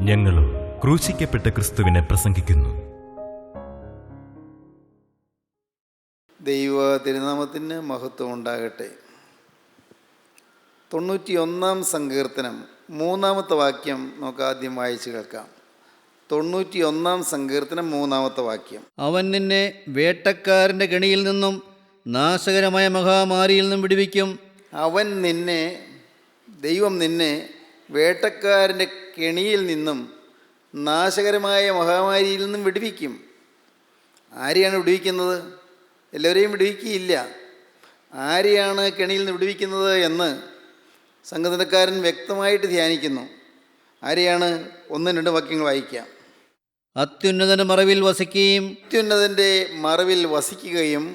ഞങ്ങളും ക്രൂശിക്കപ്പെട്ട ക്രിസ്തുവിനെ പ്രസംഗിക്കുന്നു. ദൈവ തിരുനാമത്തിന് മഹത്വം ഉണ്ടാകട്ടെ. 91 സങ്കീർത്തനം 3 വാക്യം നമുക്ക് ആദ്യം വായിച്ചു കേൾക്കാം. 91 സങ്കീർത്തനം 3 വാക്യം. അവൻ നിന്നെ വേട്ടക്കാരൻ്റെ കെണിയിൽ നിന്നും നാശകരമായ മഹാമാരിയിൽ നിന്നും വിടുവിക്കും. അവൻ നിന്നെ, ദൈവം നിന്നെ വേട്ടക്കാരൻ്റെ കെണിയിൽ നിന്നും നാശകരമായ മഹാമാരിയിൽ നിന്നും വിടുവിക്കും. ആരെയാണ് വിടുവിക്കുന്നത്? എല്ലാവരെയും വിടുവിക്കുകയില്ല. ആരെയാണ് കെണിയിൽ നിന്ന് വിടുവിക്കുന്നത് എന്ന് സംഗീതക്കാരൻ വ്യക്തമായിട്ട് ധ്യാനിക്കുന്നു. ആരെയാണ്? 1-2 വാക്യങ്ങൾ വായിക്കാം. അത്യുന്നതൻ്റെ മറവിൽ വസിക്കുകയും അത്യുന്നതൻ്റെ മറവിൽ വസിക്കുകയും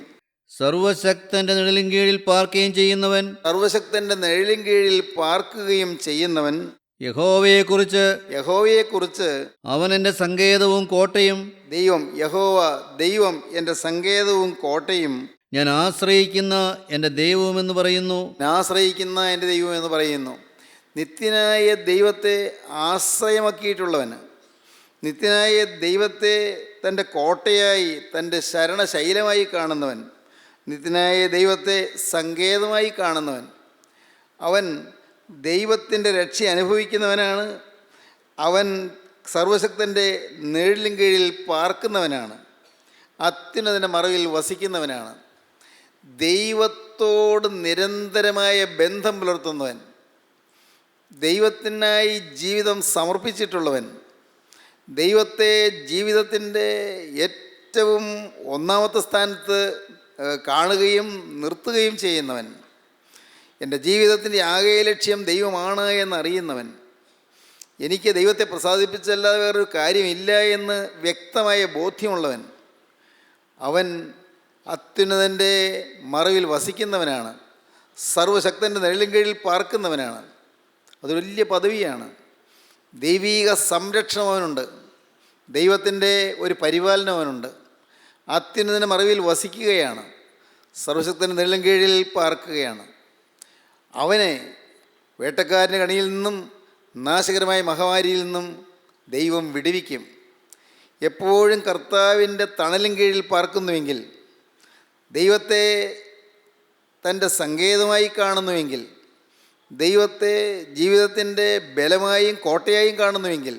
സർവശക്തൻ്റെ നിഴലിൻ കീഴിൽ പാർക്കുകയും ചെയ്യുന്നവൻ. സർവശക്തൻ്റെ നിഴലിൻ കീഴിൽ പാർക്കുകയും ചെയ്യുന്നവൻ. യഹോവയെക്കുറിച്ച് അവൻ എൻ്റെ സങ്കേതവും കോട്ടയും. ദൈവം, യഹോവ ദൈവം എൻ്റെ സങ്കേതവും കോട്ടയും, ഞാൻ ആശ്രയിക്കുന്ന എൻ്റെ ദൈവമെന്ന് പറയുന്നു. ആശ്രയിക്കുന്ന എൻ്റെ ദൈവം എന്ന് പറയുന്നു. നിത്യനായ ദൈവത്തെ ആശ്രയമാക്കിയിട്ടുള്ളവന്, നിത്യനായ ദൈവത്തെ തൻ്റെ കോട്ടയായി, തൻ്റെ ശരണശൈലമായി കാണുന്നവൻ, നിത്യനായ ദൈവത്തെ സങ്കേതമായി കാണുന്നവൻ, അവൻ ദൈവത്തിൻ്റെ രക്ഷ അനുഭവിക്കുന്നവനാണ്. അവൻ സർവശക്തൻ്റെ നിഴലിൻ കീഴിൽ പാർക്കുന്നവനാണ്. അത്യുന്നതൻ്റെ മറവിൽ വസിക്കുന്നവനാണ്. ദൈവത്തോട് നിരന്തരമായ ബന്ധം പുലർത്തുന്നവൻ, ദൈവത്തിനായി ജീവിതം സമർപ്പിച്ചിട്ടുള്ളവൻ, ദൈവത്തെ ജീവിതത്തിൻ്റെ ഏറ്റവും ഒന്നാമത്തെ സ്ഥാനത്ത് കാണുകയും നിർത്തുകയും ചെയ്യുന്നവൻ, എൻ്റെ ജീവിതത്തിൻ്റെ ആകെ ലക്ഷ്യം ദൈവമാണ് എന്നറിയുന്നവൻ, എനിക്ക് ദൈവത്തെ പ്രസാദിപ്പിച്ചല്ലാതെ വേറൊരു കാര്യമില്ല എന്ന് വ്യക്തമായ ബോധ്യമുള്ളവൻ, അവൻ അത്യുന്നതൻ്റെ മറവിൽ വസിക്കുന്നവനാണ്. സർവശക്തൻ്റെ നിഴലിൻ കീഴിൽ പാർക്കുന്നവനാണ്. അതൊരു വലിയ പദവിയാണ്. ദൈവീക സംരക്ഷണം അവനുണ്ട്. ദൈവത്തിൻ്റെ ഒരു പരിപാലനം അവനുണ്ട്. അത്യുന്നതൻ്റെ മറവിൽ വസിക്കുകയാണ്. സർവശക്തൻ്റെ നിഴലിൻ കീഴിൽ പാർക്കുകയാണ്. അവനെ വേട്ടക്കാരൻ്റെ കണിയിൽ നിന്നും നാശകരമായ മഹാമാരിയിൽ നിന്നും ദൈവം വിടുവിക്കും. എപ്പോഴും കർത്താവിൻ്റെ തണലിൻ കീഴിൽ പാർക്കുന്നുവെങ്കിൽ, ദൈവത്തെ തൻ്റെ സങ്കേതമായി കാണുന്നുവെങ്കിൽ, ദൈവത്തെ ജീവിതത്തിൻ്റെ ബലമായും കോട്ടയായും കാണുന്നുവെങ്കിൽ,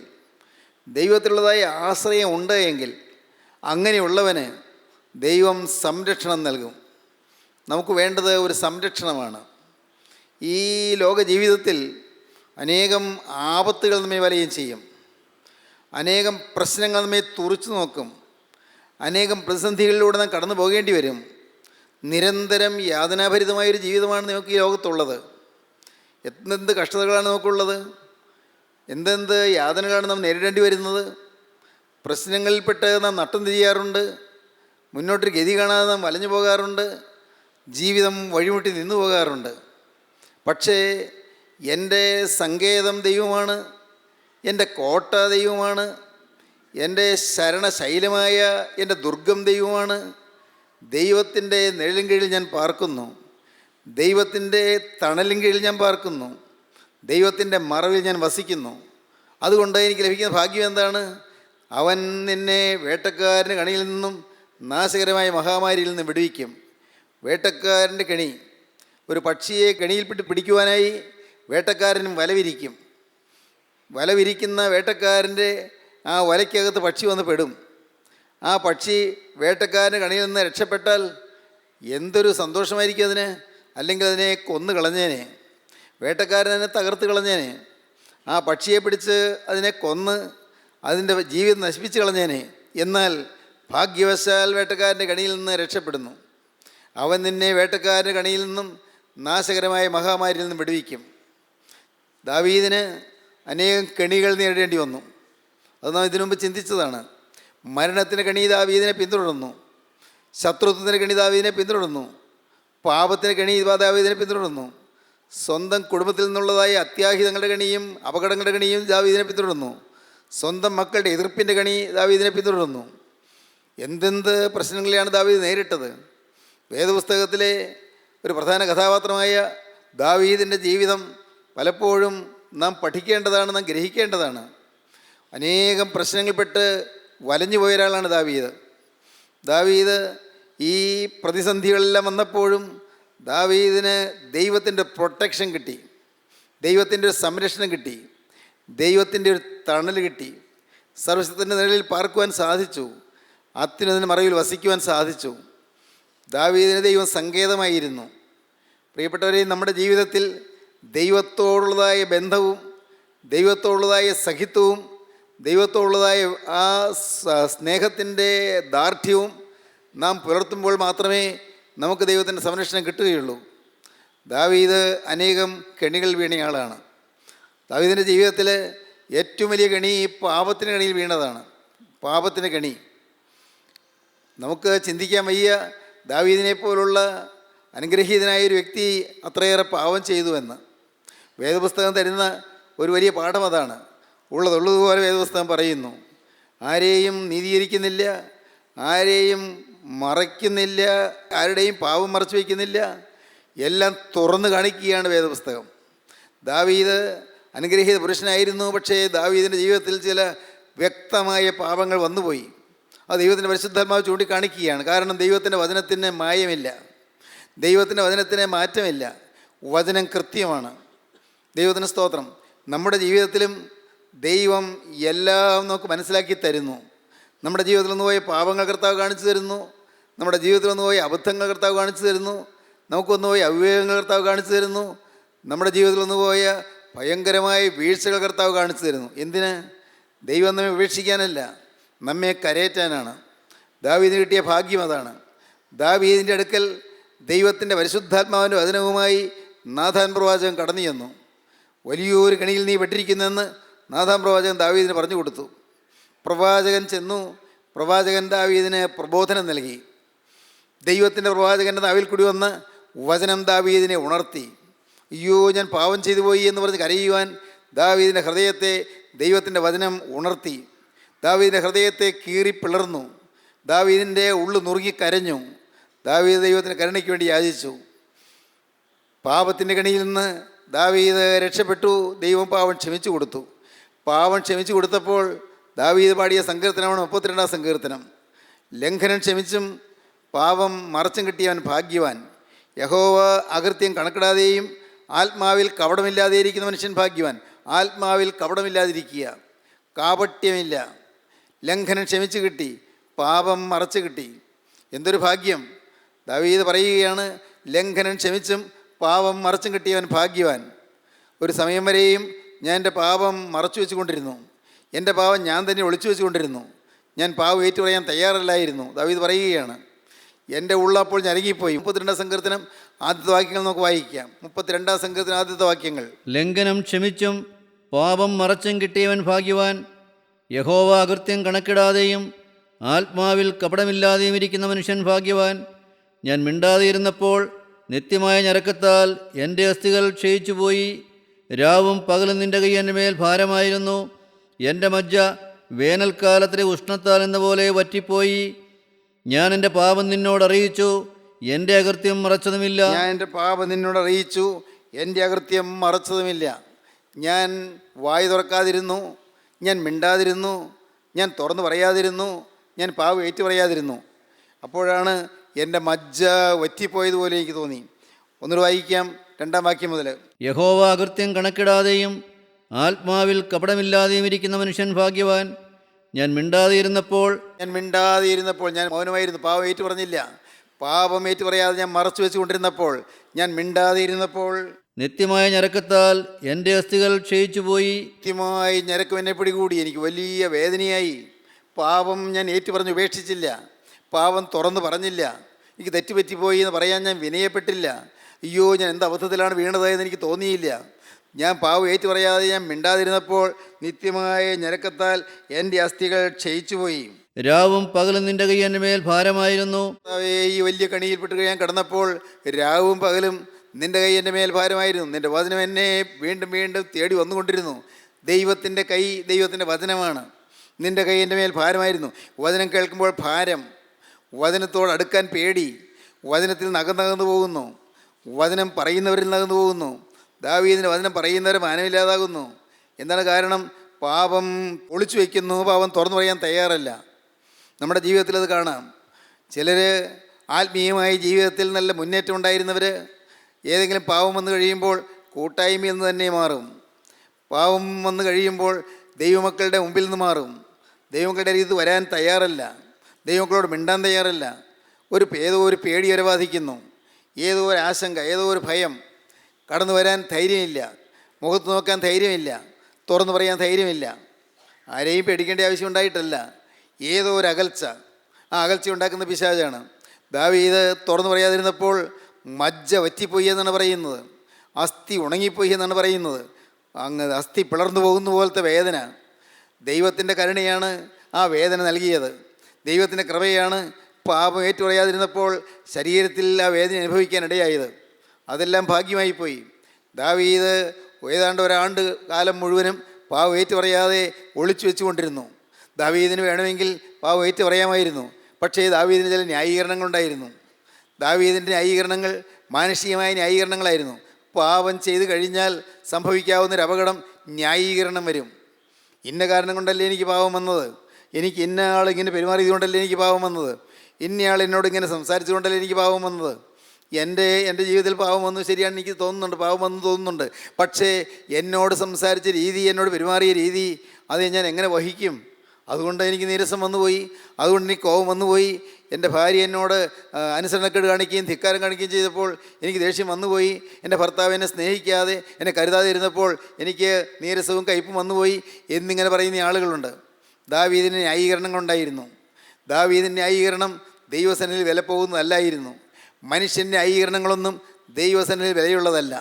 ദൈവത്തിലുള്ളതായ ആശ്രയം ഉണ്ട് എങ്കിൽ, അങ്ങനെയുള്ളവന് ദൈവം സംരക്ഷണം നൽകും. നമുക്ക് വേണ്ടത് ഒരു സംരക്ഷണമാണ്. ഈ ലോക ജീവിതത്തിൽ അനേകം ആപത്തുകൾ നമ്മെ വലയം ചെയ്യും. അനേകം പ്രശ്നങ്ങൾ നമ്മെ തുറച്ചു നോക്കും. അനേകം പ്രതിസന്ധികളിലൂടെ നാം കടന്നു പോകേണ്ടി വരും. നിരന്തരം യാതനാഭരിതമായൊരു ജീവിതമാണ് നമുക്ക് ഈ ലോകത്തുള്ളത്. എന്തെന്ത് കഷ്ടതകളാണ് നമുക്കുള്ളത്, എന്തെന്ത് യാതനകളാണ് നാം നേരിടേണ്ടി വരുന്നത്. പ്രശ്നങ്ങളിൽപ്പെട്ട് നാം നട്ടം തിരിയാറുണ്ട്. മുന്നോട്ടൊരു ഗതി കാണാതെ നാം വലഞ്ഞു പോകാറുണ്ട്. ജീവിതം വഴിമുട്ടി നിന്നു പോകാറുണ്ട്. പക്ഷേ എൻ്റെ സങ്കേതം ദൈവമാണ്, എൻ്റെ കോട്ട ദൈവമാണ്, എൻ്റെ ശരണശൈലമായ എൻ്റെ ദുർഗം ദൈവമാണ്. ദൈവത്തിൻ്റെ നിഴലിൻ കീഴിൽ ഞാൻ പാർക്കുന്നു. ദൈവത്തിൻ്റെ തണലിൻ കീഴിൽ ഞാൻ പാർക്കുന്നു. ദൈവത്തിൻ്റെ മറവിൽ ഞാൻ വസിക്കുന്നു. അതുകൊണ്ട് എനിക്ക് ലഭിക്കുന്ന ഭാഗ്യം എന്താണ്? അവൻ നിന്നെ വേട്ടക്കാരൻ്റെ കണിയിൽ നിന്നും നാശകരമായ മഹാമാരിയിൽ നിന്ന് വിടുവിക്കും. വേട്ടക്കാരൻ്റെ കെണി, ഒരു പക്ഷിയെ കെണിയിൽപ്പെട്ട് പിടിക്കുവാനായി വേട്ടക്കാരനും വലവിരിക്കും. വലവിരിക്കുന്ന വേട്ടക്കാരൻ്റെ ആ വലയ്ക്കകത്ത് പക്ഷി വന്ന് പെടും. ആ പക്ഷി വേട്ടക്കാരൻ്റെ കണിയിൽ നിന്ന് രക്ഷപ്പെട്ടാൽ എന്തൊരു സന്തോഷമായിരിക്കും അതിന്. അല്ലെങ്കിൽ അതിനെ കൊന്നു കളഞ്ഞേനെ, വേട്ടക്കാരൻ അതിനെ തകർത്ത് കളഞ്ഞേനെ. ആ പക്ഷിയെ പിടിച്ച് അതിനെ കൊന്ന് അതിൻ്റെ ജീവിതം നശിപ്പിച്ച് കളഞ്ഞേനെ. എന്നാൽ ഭാഗ്യവശാൽ വേട്ടക്കാരൻ്റെ കണിയിൽ നിന്ന് രക്ഷപ്പെടുന്നു. അവൻ നിന്നെ വേട്ടക്കാരൻ്റെ കണിയിൽ നിന്നും നാശകരമായ മഹാമാരിയിൽ നിന്നും വിടുവിക്കും. ദാവീദിന് അനേകം കെണികൾ നേരിടേണ്ടി വന്നു. അത് നാം ഇതിനു മുമ്പ് ചിന്തിച്ചതാണ്. മരണത്തിൻ്റെ കെണി ദാവീദിനെ പിന്തുടർന്നു. ശത്രുത്വത്തിൻ്റെ കെണി ദാവീദിനെ പിന്തുടർന്നു. പാപത്തിൻ്റെ കെണി ദാവീദിനെ പിന്തുടർന്നു. സ്വന്തം കുടുംബത്തിൽ നിന്നുള്ളതായ അത്യാഹിതങ്ങളുടെ കെണിയും അപകടങ്ങളുടെ കെണിയും ദാവീദിനെ പിന്തുടർന്നു. സ്വന്തം മക്കളുടെ എതിർപ്പിൻ്റെ കെണി ദാവീദിനെ പിന്തുടർന്നു. എന്തെന്ത് പ്രശ്നങ്ങളെയാണ് ദാവീദ് നേരിട്ടത്. വേദപുസ്തകത്തിലെ ഒരു പ്രധാന കഥാപാത്രമായ ദാവീദിൻ്റെ ജീവിതം പലപ്പോഴും നാം പഠിക്കേണ്ടതാണ്, നാം ഗ്രഹിക്കേണ്ടതാണ്. അനേകം പ്രശ്നങ്ങളിൽപ്പെട്ട് വലഞ്ഞു പോയ ഒരാളാണ് ദാവീദ്. ദാവീദ് ഈ പ്രതിസന്ധികളെല്ലാം വന്നപ്പോഴും ദാവീദിന് ദൈവത്തിൻ്റെ പ്രൊട്ടക്ഷൻ കിട്ടി, ദൈവത്തിൻ്റെ ഒരു സംരക്ഷണം കിട്ടി, ദൈവത്തിൻ്റെ ഒരു തണൽ കിട്ടി. സർവശക്തൻ്റെ നിഴലിൽ പാർക്കുവാൻ സാധിച്ചു, അത്യുന്നതൻ്റെ മറവിൽ വസിക്കുവാൻ സാധിച്ചു. ദാവീദിന് ദൈവം സങ്കേതമായിരുന്നു. പ്രിയപ്പെട്ടവരെ, നമ്മുടെ ജീവിതത്തിൽ ദൈവത്തോടുള്ളതായ ബന്ധവും ദൈവത്തോടുള്ളതായ സഖിത്വവും ദൈവത്തോടുള്ളതായ ആ സ്നേഹത്തിൻ്റെ ദാർഢ്യവും നാം പുലർത്തുമ്പോൾ മാത്രമേ നമുക്ക് ദൈവത്തിൻ്റെ സംരക്ഷണം കിട്ടുകയുള്ളൂ. ദാവീദ് അനേകം കെണികൾ വീണയാളാണ്. ദാവീദിൻ്റെ ജീവിതത്തിൽ ഏറ്റവും വലിയ കെണി പാപത്തിൻ്റെ കെണിയിൽ വീണതാണ്. പാപത്തിൻ്റെ കെണി നമുക്ക് ചിന്തിക്കാൻ വയ്യ. ദാവീദിനെ പോലുള്ള അനുഗ്രഹീതനായ ഒരു വ്യക്തി അത്രയേറെ പാപം ചെയ്തുവെന്ന് വേദപുസ്തകം തരുന്ന ഒരു വലിയ പാഠം അതാണ്. ഉള്ളതുള്ളതുപോലെ വേദപുസ്തകം പറയുന്നു. ആരെയും നീതീകരിക്കുന്നില്ല, ആരെയും മറയ്ക്കുന്നില്ല, ആരുടെയും പാപം മറച്ചു വയ്ക്കുന്നില്ല, എല്ലാം തുറന്നു കാണിക്കുകയാണ് വേദപുസ്തകം. ദാവീദ് അനുഗ്രഹീത പുരുഷനായിരുന്നു. പക്ഷേ ദാവീദിൻ്റെ ജീവിതത്തിൽ ചില വ്യക്തമായ പാപങ്ങൾ വന്നുപോയി. അത് ദൈവത്തിൻ്റെ പരിശുദ്ധാത്മാവ് ചൂണ്ടിക്കാണിക്കുകയാണ്. കാരണം ദൈവത്തിൻ്റെ വചനത്തിന് മായമില്ല, ദൈവത്തിൻ്റെ വചനത്തിന് മാറ്റമില്ല. വചനം കൃത്യമാണ്. ദൈവത്തിന് സ്തോത്രം. നമ്മുടെ ജീവിതത്തിലും ദൈവം എല്ലാം നമുക്ക് മനസ്സിലാക്കി തരുന്നു. നമ്മുടെ ജീവിതത്തിൽ നിന്ന് പോയ പാപങ്ങൾ കർത്താവ് കാണിച്ചു തരുന്നു, നമ്മുടെ ജീവിതത്തിൽ നിന്ന് പോയ അബദ്ധങ്ങൾ കർത്താവ് കാണിച്ചു തരുന്നു, നമുക്കൊന്ന് പോയ അവിവേകങ്ങൾ കർത്താവ് കാണിച്ചു തരുന്നു, നമ്മുടെ ജീവിതത്തിൽ നിന്ന് പോയ ഭയങ്കരമായ വീഴ്ചകൾ കർത്താവ് കാണിച്ചു തരുന്നു. എന്തിന്? ദൈവം നമ്മെ ഉപേക്ഷിക്കാനല്ല, നമ്മെ കരയേറ്റാനാണ്. ദാവീദിന് കിട്ടിയ ഭാഗ്യം അതാണ്. ദാവീദിൻ്റെ അടുക്കൽ ദൈവത്തിൻ്റെ പരിശുദ്ധാത്മാവിൻ്റെ വചനവുമായി നാഥാൻ പ്രവാചകൻ കടന്നു ചെന്നു. വലിയൊരു കെണിയിൽ നീ പെട്ടിരിക്കുന്നെന്ന് നാഥാൻ പ്രവാചകൻ ദാവീദിന് പറഞ്ഞു കൊടുത്തു. പ്രവാചകൻ ചെന്നു. പ്രവാചകൻ ദാവീദിന് പ്രബോധനം നൽകി. ദൈവത്തിൻ്റെ പ്രവാചകൻ്റെ നാവിൽ കൂടി വന്ന് വചനം ദാവീദിനെ ഉണർത്തി. അയ്യോ, ഞാൻ പാപം ചെയ്തു പോയി എന്ന് പറഞ്ഞ് കരയുവാൻ ദാവീദിൻ്റെ ഹൃദയത്തെ ദൈവത്തിൻ്റെ വചനം ഉണർത്തി. ദാവീദിൻ്റെ ഹൃദയത്തെ കീറി പിളർന്നു. ദാവീദിൻ്റെ ഉള്ളു നുറുകി കരഞ്ഞു. ദാവീദ് ദൈവത്തിന് കരുണയ്ക്ക് വേണ്ടി യാചിച്ചു. പാപത്തിൻ്റെ കെണിയിൽ നിന്ന് ദാവീദ് രക്ഷപ്പെട്ടു. ദൈവം പാവം ക്ഷമിച്ചു കൊടുത്തു. പാവം ക്ഷമിച്ചു കൊടുത്തപ്പോൾ ദാവീദ് പാടിയ സങ്കീർത്തനമാണ് 32-ാം സങ്കീർത്തനം. ലംഘനം ക്ഷമിച്ചും പാപം മറച്ചും കിട്ടിയവൻ ഭാഗ്യവാൻ. യഹോവ അകൃത്യം കണക്കിടാതെയും ആത്മാവിൽ കപടമില്ലാതെ ഇരിക്കുന്ന മനുഷ്യൻ ഭാഗ്യവാൻ. ആത്മാവിൽ കപടമില്ലാതിരിക്കുക, കാപട്യമില്ല. ലംഘനം ക്ഷമിച്ചു കിട്ടി, പാപം മറച്ചു കിട്ടി. എന്തൊരു ഭാഗ്യം! ദാവീദ് പറയുകയാണ്, ലംഘനം ക്ഷമിച്ചും പാപം മറച്ചും കിട്ടിയവൻ ഭാഗ്യവാൻ. ഒരു സമയം വരെയും ഞാൻ എൻ്റെ പാപം മറച്ചു വെച്ചുകൊണ്ടിരുന്നു, എൻ്റെ പാപം ഞാൻ തന്നെ ഒളിച്ചു വെച്ചുകൊണ്ടിരുന്നു, ഞാൻ പാപം ഏറ്റു പറയാൻ തയ്യാറല്ലായിരുന്നു. ദാവീദ് പറയുകയാണ്, എൻ്റെ ഉള്ളപ്പോൾ ഞരങ്ങിപ്പോയി. 32-ാം സങ്കീർത്തനം ആദ്യത്തെ വാക്യങ്ങൾ നമുക്ക് വായിക്കാം. 32-ാം സങ്കീർത്തനം ആദ്യത്തെ വാക്യങ്ങൾ. ലംഘനം ക്ഷമിച്ചും പാപം മറച്ചും കിട്ടിയവൻ ഭാഗ്യവാൻ. യഹോവ അകൃത്യം കണക്കിടാതെയും ആത്മാവിൽ കപടമില്ലാതെയും ഇരിക്കുന്ന മനുഷ്യൻ ഭാഗ്യവാൻ. ഞാൻ മിണ്ടാതെയിരുന്നപ്പോൾ നിത്യമായ ഞരക്കത്താൽ എൻ്റെ അസ്ഥികൾ ക്ഷയിച്ചുപോയി. രാവും പകലും നിൻ്റെ കൈ എൻ്റെ മേൽ ഭാരമായിരുന്നു. എൻ്റെ മജ്ജ വേനൽക്കാലത്തിലെ ഉഷ്ണത്താൽ എന്ന പോലെ വറ്റിപ്പോയി. ഞാൻ എൻ്റെ പാപം നിന്നോട് അറിയിച്ചു, എൻ്റെ അകൃത്യം മറച്ചതുമില്ല. ഞാൻ എൻ്റെ പാപം നിന്നോട് അറിയിച്ചു, എൻ്റെ അകൃത്യം മറച്ചതുമില്ല. ഞാൻ വായി തുറക്കാതിരുന്നു, ഞാൻ മിണ്ടാതിരുന്നു, ഞാൻ തുറന്നു പറയാതിരുന്നു, ഞാൻ പാപം ഏറ്റു പറയാതിരുന്നു. അപ്പോഴാണ് എൻ്റെ മജ്ജ വറ്റിപ്പോയതുപോലെ എനിക്ക് തോന്നി. ഒന്നുകൂടെ വായിക്കാം, 2-ാം വാക്യം മുതൽ. യഹോവ അകൃത്യം കണക്കിടാതെയും ആത്മാവിൽ കപടമില്ലാതെയും ഇരിക്കുന്ന മനുഷ്യൻ ഭാഗ്യവാൻ. ഞാൻ മിണ്ടാതെയിരുന്നപ്പോൾ ഞാൻ മൗനമായിരുന്നു, പാപം ഏറ്റു പറഞ്ഞില്ല. പാപം ഏറ്റു പറയാതെ ഞാൻ മറച്ചു വെച്ചുകൊണ്ടിരുന്നപ്പോൾ, ഞാൻ മിണ്ടാതെയിരുന്നപ്പോൾ നിത്യമായ ഞരക്കത്താൽ എൻ്റെ അസ്ഥികൾ ക്ഷയിച്ചുപോയി. നിത്യമായി ഞരക്കം എന്നെ പിടികൂടി. എനിക്ക് വലിയ വേദനയായി. പാപം ഞാൻ ഏറ്റു പറഞ്ഞ് ഉപേക്ഷിച്ചില്ല, പാപം തുറന്നു പറഞ്ഞില്ല, എനിക്ക് തെറ്റുപറ്റിപ്പോയി എന്ന് പറയാൻ ഞാൻ വിനയപ്പെട്ടില്ല. അയ്യോ, ഞാൻ എന്ത് അബദ്ധത്തിലാണ് വീണതായെന്ന് എനിക്ക് തോന്നിയില്ല. ഞാൻ പാവം ഏറ്റു പറയാതെ ഞാൻ മിണ്ടാതിരുന്നപ്പോൾ നിത്യമായ ഞരക്കത്താൽ എൻ്റെ അസ്ഥികൾ ക്ഷയിച്ചുപോയി. രാവും പകലും നിൻ്റെ കൈ എൻ്റെ മേൽ ഭാരമായിരുന്നു. ഈ വലിയ കണിയിൽപ്പെട്ട് ഞാൻ കിടന്നപ്പോൾ രാവും പകലും നിൻ്റെ കൈ എൻ്റെ മേൽ ഭാരമായിരുന്നു. നിൻ്റെ വചനം എന്നെ വീണ്ടും വീണ്ടും തേടി വന്നുകൊണ്ടിരുന്നു. ദൈവത്തിൻ്റെ കൈ, ദൈവത്തിൻ്റെ വചനമാണ്. നിൻ്റെ കൈ എൻ്റെ മേൽ ഭാരമായിരുന്നു. വചനം കേൾക്കുമ്പോൾ ഭാരം, വചനത്തോട് അടുക്കാൻ പേടി, വചനത്തിൽ നകന്നു പോകുന്നു, വചനം പറയുന്നവരിൽ നകന്നു പോകുന്നു. ദാവീദിൻ്റെ വചനം പറയുന്നവരെ മാനമില്ലാതാകുന്നു. എന്താണ് കാരണം? പാപം ഒളിച്ചു വയ്ക്കുന്നു, പാപം തുറന്നു പറയാൻ തയ്യാറല്ല. നമ്മുടെ ജീവിതത്തിൽ അത് കാണാം. ചിലർ ആത്മീയമായ ജീവിതത്തിൽ നല്ല മുന്നേറ്റം ഉണ്ടായിരുന്നവർ ഏതെങ്കിലും പാവം വന്നു കഴിയുമ്പോൾ കൂട്ടായ്മയിൽ നിന്ന് തന്നെ മാറും. പാവം വന്നു കഴിയുമ്പോൾ ദൈവമക്കളുടെ മുമ്പിൽ നിന്ന് മാറും. ദൈവമക്കളുടെ അരികത്ത് വരാൻ തയ്യാറല്ല, ദൈവമക്കളോട് മിണ്ടാൻ തയ്യാറല്ല. ഏതോ ഒരു പേടി വരെ ബാധിക്കുന്നു, ഏതോ ഒരു ആശങ്ക, ഏതോ ഒരു ഭയം. കടന്നു വരാൻ ധൈര്യമില്ല, മുഖത്ത് നോക്കാൻ ധൈര്യമില്ല, തുറന്നു പറയാൻ ധൈര്യമില്ല. ആരെയും പേടിക്കേണ്ട ആവശ്യം ഉണ്ടായിട്ടല്ല, ഏതോ ഒരു അകൽച്ച. ആ അകൽച്ച ഉണ്ടാക്കുന്ന പിശാചാണ്. ദാവീദ് തുറന്നു പറയാതിരുന്നപ്പോൾ മജ്ജ വറ്റിപ്പോയി എന്നാണ് പറയുന്നത്, അസ്ഥി ഉണങ്ങിപ്പോയി എന്നാണ് പറയുന്നത്. അങ്ങ് അസ്ഥി പിളർന്നു പോകുന്ന പോലത്തെ വേദന. ദൈവത്തിൻ്റെ കരുണയാണ് ആ വേദന നൽകിയത്. ദൈവത്തിൻ്റെ കൃപയാണ് പാപം ഏറ്റുപറയാതിരുന്നപ്പോൾ ശരീരത്തിൽ ആ വേദന അനുഭവിക്കാനിടയായത്. അതെല്ലാം ഭാഗ്യമായിപ്പോയി. ദാവീദ് ഏതാണ്ട് ഒരാണ്ട് കാലം മുഴുവനും പാവം ഏറ്റുപറയാതെ ഒളിച്ചു വെച്ചുകൊണ്ടിരുന്നു. ദാവീദിന് വേണമെങ്കിൽ പാവം ഏറ്റു പറയാമായിരുന്നു. പക്ഷേ ദാവീദിന് ചില ന്യായീകരണങ്ങളുണ്ടായിരുന്നു. ദാവീദിൻ്റെ ന്യായീകരണങ്ങൾ മാനുഷികമായ ന്യായീകരണങ്ങളായിരുന്നു. പാപം ചെയ്തു കഴിഞ്ഞാൽ സംഭവിക്കാവുന്നൊരു അപകടം ന്യായീകരണം വരും. ഇന്ന കാരണം കൊണ്ടല്ലേ എനിക്ക് പാപം വന്നത്, എനിക്ക് ഇന്ന ആൾ ഇങ്ങനെ പെരുമാറിയതുകൊണ്ടല്ലേ എനിക്ക് പാപം വന്നത്, ഇന്നയാൾ എന്നോട് ഇങ്ങനെ സംസാരിച്ചുകൊണ്ടല്ലേ എനിക്ക് പാപം വന്നത്. എൻ്റെ ജീവിതത്തിൽ പാപം വന്നു, ശരിയാണ്, എനിക്ക് തോന്നുന്നുണ്ട്, പാപം വന്നു തോന്നുന്നുണ്ട്. പക്ഷേ എന്നോട് സംസാരിച്ച രീതി, എന്നോട് പെരുമാറിയ രീതി, അത് ഞാൻ എങ്ങനെ വഹിക്കും? അതുകൊണ്ട് എനിക്ക് നീരസം വന്നുപോയി, അതുകൊണ്ട് എനിക്ക് കോപം വന്നുപോയി. എൻ്റെ ഭാര്യ എന്നോട് അനുസരണക്കേട് കാണിക്കുകയും ധിക്കാരം കാണിക്കുകയും ചെയ്തപ്പോൾ എനിക്ക് ദേഷ്യം വന്നുപോയി. എൻ്റെ ഭർത്താവ് എന്നെ സ്നേഹിക്കാതെ, എന്നെ കരുതാതെ ഇരുന്നപ്പോൾ എനിക്ക് നീരസവും കയ്പും വന്നുപോയി എന്നിങ്ങനെ പറയുന്ന ആളുകളുണ്ട്. ദാവീദിന് ന്യായീകരണങ്ങളുണ്ടായിരുന്നു. ദാവീദിൻ്റെ ന്യായീകരണം ദൈവസന്നിധിയിൽ വില പോകുന്നതല്ലായിരുന്നു. മനുഷ്യൻ്റെ ന്യായീകരണങ്ങളൊന്നും ദൈവസന്നിധിയിൽ വിലയുള്ളതല്ല.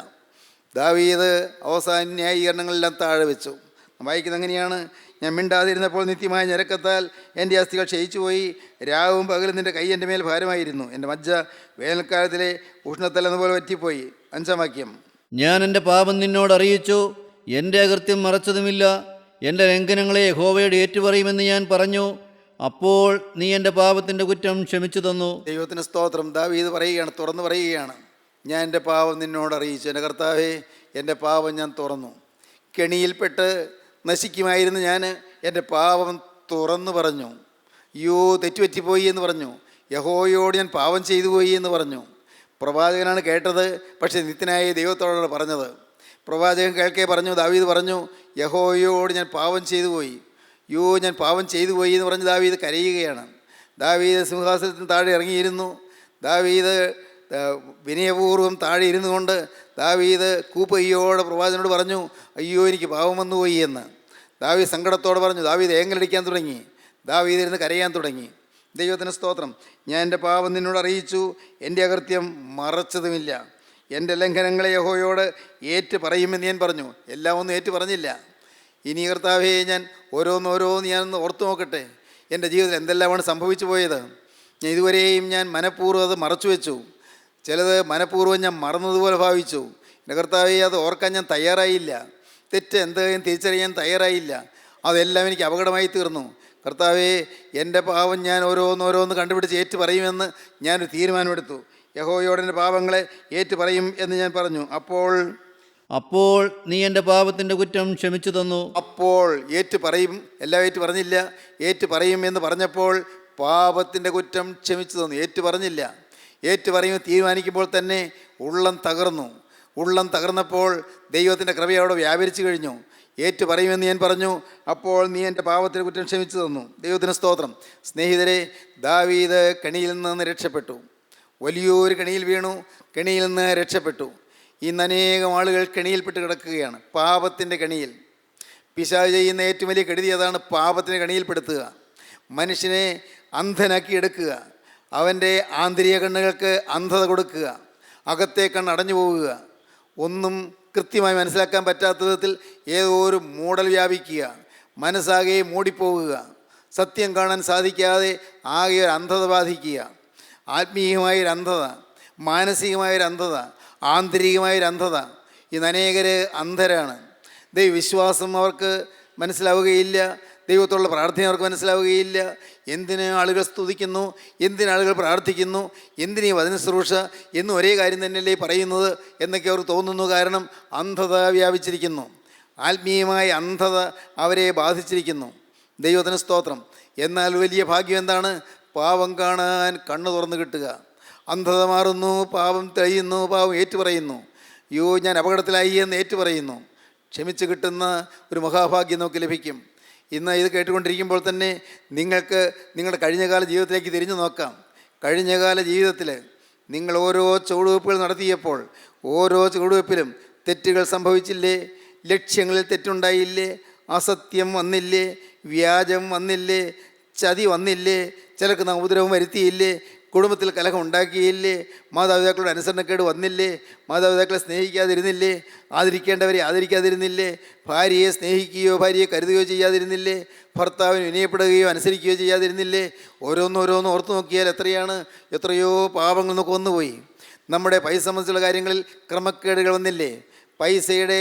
ദാവീദ് അവസാന ന്യായീകരണങ്ങളെല്ലാം താഴെ വെച്ചു. വായിക്കുന്നത് അങ്ങനെയാണ്: ഞാൻ മിണ്ടാതിരുന്നപ്പോൾ നിത്യമായ ഞരക്കത്താൽ എൻ്റെ അസ്ഥികൾ ക്ഷയിച്ചുപോയി. രാവും പകലും നിൻ്റെ കൈ എൻ്റെ മേൽ ഭാരമായിരുന്നു. എൻ്റെ മജ്ജ വേനൽക്കാലത്തിലെ ഉഷ്ണത്തലെന്നപോലെ പറ്റിപ്പോയി. 5-ാം വാക്യം: ഞാൻ എൻ്റെ പാപം നിന്നോട് അറിയിച്ചു, എൻ്റെ അകൃത്യം മറച്ചതുമില്ല. എൻ്റെ ലംഘനങ്ങളെ യഹോവയോട് ഏറ്റുപറയുമെന്ന് ഞാൻ പറഞ്ഞു. അപ്പോൾ നീ എൻ്റെ പാപത്തിൻ്റെ കുറ്റം ക്ഷമിച്ചു തന്നു. ദൈവത്തിന് സ്തോത്രം. ദാവീദ് പറയുകയാണ്, തുറന്നു പറയുകയാണ്, ഞാൻ എൻ്റെ പാപം നിന്നോട് അറിയിച്ചു. എൻ്റെ കർത്താവേ, എൻ്റെ പാപം ഞാൻ തുറന്നു. കെണിയിൽപ്പെട്ട് നശിക്കുമായിരുന്നു ഞാൻ എൻ്റെ പാപം തുറന്നു പറഞ്ഞു. അയ്യോ, തെറ്റുപറ്റിപ്പോയി എന്ന് പറഞ്ഞു. യഹോവയോട് ഞാൻ പാപം ചെയ്തു പോയി എന്ന് പറഞ്ഞു. പ്രവാചകനാണ് കേട്ടത്, പക്ഷേ നിത്യനായ ദൈവത്തോടാണ് പറഞ്ഞത്. പ്രവാചകൻ കേൾക്കേ പറഞ്ഞു, ദാവീദ് പറഞ്ഞു, യഹോവയോട് ഞാൻ പാപം ചെയ്തു പോയി. യോ, ഞാൻ പാപം ചെയ്തു പോയി എന്ന് പറഞ്ഞ് ദാവീദ് കരയുകയാണ്. ദാവീദ് സിംഹാസനത്തിന് താഴെ ഇറങ്ങിയിരുന്നു. ദാവീദ് വിനയപൂർവ്വം താഴെ ഇരുന്നു കൊണ്ട് ദാവീദ് കൂപ്പയ്യോടെ പ്രവാചകനോട് പറഞ്ഞു, അയ്യോ, എനിക്ക് പാപം വന്നുപോയി എന്ന്. ദാവീദ് സങ്കടത്തോടെ പറഞ്ഞു. ദാവീദ് ഏങ്ങലടിക്കാൻ തുടങ്ങി. ദാവീദ് ഇരുന്ന് കരയാൻ തുടങ്ങി. ദൈവത്തിന് സ്തോത്രം. ഞാൻ എൻ്റെ പാപം നിന്നോട് അറിയിച്ചു, എൻ്റെ അകൃത്യം മറച്ചതുമില്ല. എൻ്റെ ലംഘനങ്ങളെ യഹോവയോട് ഏറ്റു പറയുമെന്ന് ഞാൻ പറഞ്ഞു. എല്ലാം ഒന്നും ഏറ്റു പറഞ്ഞില്ല. ഇനി കർത്താവേ, ഞാൻ ഓരോന്നോരോന്ന് ഞാനൊന്ന് ഓർത്തു നോക്കട്ടെ. എൻ്റെ ജീവിതത്തിൽ എന്തെല്ലാമാണ് സംഭവിച്ചു പോയത്. ഞാൻ ഇതുവരെയും ഞാൻ മനഃപൂർവ്വം അത് മറച്ചു വെച്ചു. ചിലത് മനഃപൂർവ്വം ഞാൻ മറന്നതുപോലെ ഭാവിച്ചു. എൻ്റെ കർത്താവേ, അത് ഓർക്കാൻ ഞാൻ തയ്യാറായില്ല. തെറ്റ് എന്തെങ്കിലും തിരിച്ചറിയാൻ തയ്യാറായില്ല. അതെല്ലാം എനിക്ക് അപകടമായി തീർന്നു. കർത്താവേ, എൻ്റെ പാപം ഞാൻ ഓരോന്നോരോന്ന് കണ്ടുപിടിച്ച് ഏറ്റു പറയുമെന്ന് ഞാനൊരു തീരുമാനമെടുത്തു. യഹോവയോട് എൻ്റെ പാപങ്ങളെ ഏറ്റു പറയും എന്ന് ഞാൻ പറഞ്ഞു. അപ്പോൾ നീ എൻ്റെ പാപത്തിൻ്റെ കുറ്റം ക്ഷമിച്ചു തന്നു. അപ്പോൾ ഏറ്റു പറയും, എല്ലാം ഏറ്റു പറഞ്ഞില്ല. ഏറ്റു പറയും എന്ന് പറഞ്ഞപ്പോൾ പാപത്തിൻ്റെ കുറ്റം ക്ഷമിച്ചു തന്നു. ഏറ്റു പറഞ്ഞില്ല. ഏറ്റു പറയുമെന്ന് തീരുമാനിക്കുമ്പോൾ തന്നെ ഉള്ളം തകർന്നു. ഉള്ളം തകർന്നപ്പോൾ ദൈവത്തിൻ്റെ കൃപ അവിടെ വ്യാപരിച്ചു കഴിഞ്ഞു. ഏറ്റു പറയുമെന്ന് ഞാൻ പറഞ്ഞു. അപ്പോൾ നീ എൻ്റെ പാപത്തിൻ്റെ കുറ്റം ക്ഷമിച്ചു തന്നു. ദൈവത്തിന് സ്തോത്രം. സ്നേഹിതരെ, ദാവീദ് കെണിയിൽ നിന്ന് രക്ഷപ്പെട്ടു. വലിയൊരു കെണിയിൽ വീണു. കെണിയിൽ നിന്ന് രക്ഷപ്പെട്ടു. ഇന്ന് അനേകം ആളുകൾ കെണിയിൽപ്പെട്ട് കിടക്കുകയാണ്. പാപത്തിൻ്റെ കെണിയിൽ. പിശാച് ചെയ്യുന്ന ഏറ്റവും വലിയ കെടുതി അതാണ്, പാപത്തിൻ്റെ കെണിയിൽപ്പെടുത്തുക. മനുഷ്യനെ അന്ധനാക്കി എടുക്കുക. അവൻ്റെ ആന്തരിക കണ്ണുകൾക്ക് അന്ധത കൊടുക്കുക. അകത്തെ കണ്ണ് അടഞ്ഞു പോവുക. ഒന്നും കൃത്യമായി മനസ്സിലാക്കാൻ പറ്റാത്ത വിധത്തിൽ ഏതോ ഒരു മൂടൽ വ്യാപിക്കുക. മനസ്സാകെ മൂടിപ്പോവുക. സത്യം കാണാൻ സാധിക്കാതെ ആകെ ഒരു അന്ധത ബാധിക്കുക. ആത്മീയമായൊരു അന്ധത, മാനസികമായൊരു അന്ധത, ആന്തരികമായൊരു അന്ധത. ഇന്ന് അനേകർ അന്ധരാണ്. ദൈവവിശ്വാസം അവർക്ക് മനസ്സിലാവുകയില്ല. ദൈവത്തോടുള്ള പ്രാർത്ഥന അവർക്ക് മനസ്സിലാവുകയില്ല. എന്തിന് ആളുകൾ സ്തുതിക്കുന്നു, എന്തിനാളുകൾ പ്രാർത്ഥിക്കുന്നു, എന്തിനീ വചനശുശ്രൂഷ എന്നും ഒരേ കാര്യം തന്നെയല്ലേ പറയുന്നത് എന്നൊക്കെ അവർക്ക് തോന്നുന്നു. കാരണം അന്ധത വ്യാപിച്ചിരിക്കുന്നു. ആത്മീയമായ അന്ധത അവരെ ബാധിച്ചിരിക്കുന്നു. ദൈവത്തിന് സ്തോത്രം. എന്നാൽ വലിയ ഭാഗ്യം എന്താണ്? പാപം കാണാൻ കണ്ണ് തുറന്നു കിട്ടുക. അന്ധത മാറുന്നു, പാപം തെളിയുന്നു, പാപം ഏറ്റുപറയുന്നു. അയ്യോ, ഞാൻ അപകടത്തിലായി എന്ന് ഏറ്റുപറയുന്നു. ക്ഷമിച്ച് കിട്ടുന്ന ഒരു മഹാഭാഗ്യം നമുക്ക് ലഭിക്കും. ഇന്ന് ഇത് കേട്ടുകൊണ്ടിരിക്കുമ്പോൾ തന്നെ നിങ്ങൾക്ക് നിങ്ങളുടെ കഴിഞ്ഞകാല ജീവിതത്തിലേക്ക് തിരിഞ്ഞു നോക്കാം. കഴിഞ്ഞകാല ജീവിതത്തിൽ നിങ്ങൾ ഓരോ ചുവടുവെപ്പുകൾ നടത്തിയപ്പോൾ ഓരോ ചുവടുവെപ്പിലും തെറ്റുകൾ സംഭവിച്ചില്ലേ? ലക്ഷ്യങ്ങളിൽ തെറ്റുണ്ടായില്ലേ? അസത്യം വന്നില്ലേ? വ്യാജം വന്നില്ലേ? ചതി വന്നില്ലേ? ചിലർക്ക് നാം ഉപദ്രവം വരുത്തിയില്ലേ? കുടുംബത്തിൽ കലഹം ഉണ്ടാക്കിയില്ലേ? മാതാപിതാക്കളുടെ അനുസരണക്കേട് വന്നില്ലേ? മാതാപിതാക്കളെ സ്നേഹിക്കാതിരുന്നില്ലേ? ആദരിക്കേണ്ടവരെ ആദരിക്കാതിരുന്നില്ലേ? ഭാര്യയെ സ്നേഹിക്കുകയോ ഭാര്യയെ കരുതുകയോ ചെയ്യാതിരുന്നില്ലേ? ഭർത്താവിന് വിനയപ്പെടുകയോ അനുസരിക്കുകയോ ചെയ്യാതിരുന്നില്ലേ? ഓരോന്നോരോന്ന് ഓർത്ത് നോക്കിയാൽ എത്രയോ പാപങ്ങൾ നമുക്ക് വന്നുപോയി. നമ്മുടെ പൈസ സംബന്ധിച്ചുള്ള കാര്യങ്ങളിൽ ക്രമക്കേടുകൾ വന്നില്ലേ? പൈസയുടെ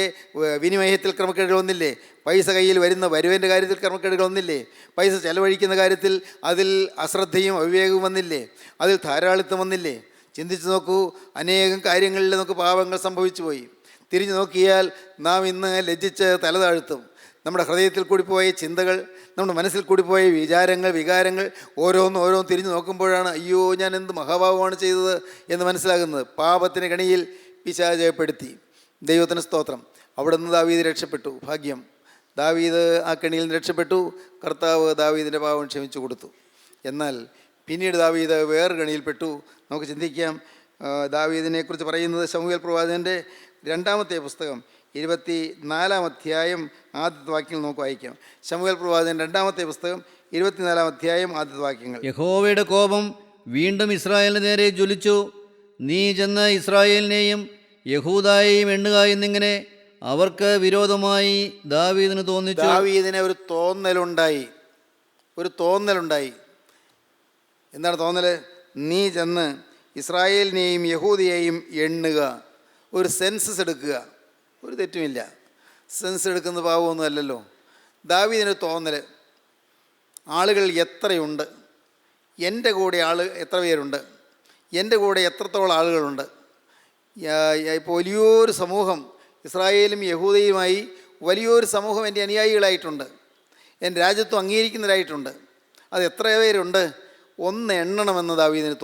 വിനിമയത്തിൽ ക്രമക്കേടുകൾ വന്നില്ലേ? പൈസ കയ്യിൽ വരുന്ന വരുവൻ്റെ കാര്യത്തിൽ ക്രമക്കേടുകൾ വന്നില്ലേ? പൈസ ചെലവഴിക്കുന്ന കാര്യത്തിൽ അതിൽ അശ്രദ്ധയും അവിവേകവും വന്നില്ലേ? അതിൽ ധാരാളിത്തം വന്നില്ലേ? ചിന്തിച്ച് നോക്കൂ. അനേകം കാര്യങ്ങളിൽ നമുക്ക് പാപങ്ങൾ സംഭവിച്ചു പോയി. തിരിഞ്ഞു നോക്കിയാൽ നാം ഇന്ന് ലജ്ജിച്ച് തല താഴ്ത്തും. നമ്മുടെ ഹൃദയത്തിൽ കൂടി പോയ ചിന്തകൾ, നമ്മുടെ മനസ്സിൽ കൂടി പോയ വികാരങ്ങൾ ഓരോന്ന് തിരിഞ്ഞു നോക്കുമ്പോഴാണ് അയ്യോ, ഞാൻ എന്ത് മഹാപാപമാണ് ചെയ്തത് എന്ന് മനസ്സിലാകുന്നത്. പാപത്തിന് കണിയിൽ പിശാചപ്പെടുത്തി. ദൈവത്തിന് സ്തോത്രം. അവിടെ നിന്ന് ദാവീദ് രക്ഷപ്പെട്ടു. ഭാഗ്യം. ദാവീദ് ആ കെണിയിൽ നിന്ന് രക്ഷപ്പെട്ടു. കർത്താവ് ദാവീദിൻ്റെ പാപം ക്ഷമിച്ചു കൊടുത്തു. എന്നാൽ പിന്നീട് ദാവീദ് വേറെ കെണിയിൽപ്പെട്ടു. നമുക്ക് ചിന്തിക്കാം. ദാവീദിനെക്കുറിച്ച് പറയുന്നത് ശമൂവേൽ പ്രവാചകൻ്റെ 2-ാമത്തെ പുസ്തകം 24-ാം അധ്യായം ആദ്യത്തെ വാക്യങ്ങൾ നമുക്ക് വായിക്കാം. ശമൂവേൽ പ്രവാചകൻ 2-ാമത്തെ പുസ്തകം 24-ാം അധ്യായം ആദ്യത്തെ വാക്യങ്ങൾ. യഹോവയുടെ കോപം വീണ്ടും ഇസ്രായേലിന് നേരെ ജ്വലിച്ചു. നീ ചെന്ന് ഇസ്രായേലിനെയും യഹൂദായെയും എണ്ണുക എന്നിങ്ങനെ അവർക്ക് വിരോധമായി ദാവീദിന് തോന്നിച്ചു. ദാവീദിന് ഒരു തോന്നലുണ്ടായി. എന്താണ് തോന്നൽ? നീ ചെന്ന് ഇസ്രായേലിനെയും യഹൂദയെയും എണ്ണുക. ഒരു സെൻസസ് എടുക്കുക. ഒരു തെറ്റുമില്ല. സെൻസ് എടുക്കുന്ന പാവമൊന്നും അല്ലല്ലോ. ദാവീദിനൊരു തോന്നൽ, ആളുകൾ എത്രയുണ്ട്, എൻ്റെ കൂടെ എത്ര പേരുണ്ട്, എൻ്റെ കൂടെ എത്രത്തോളം ആളുകളുണ്ട്. ഇപ്പോൾ വലിയൊരു സമൂഹം, ഇസ്രായേലും യഹൂദയുമായി വലിയൊരു സമൂഹം എൻ്റെ അനുയായികളായിട്ടുണ്ട്. എൻ്റെ രാജ്യത്വം അംഗീകരിക്കുന്നവരായിട്ടുണ്ട്. അത് എത്ര പേരുണ്ട്? ഒന്ന് എണ്ണണമെന്ന് ദാവീദിന്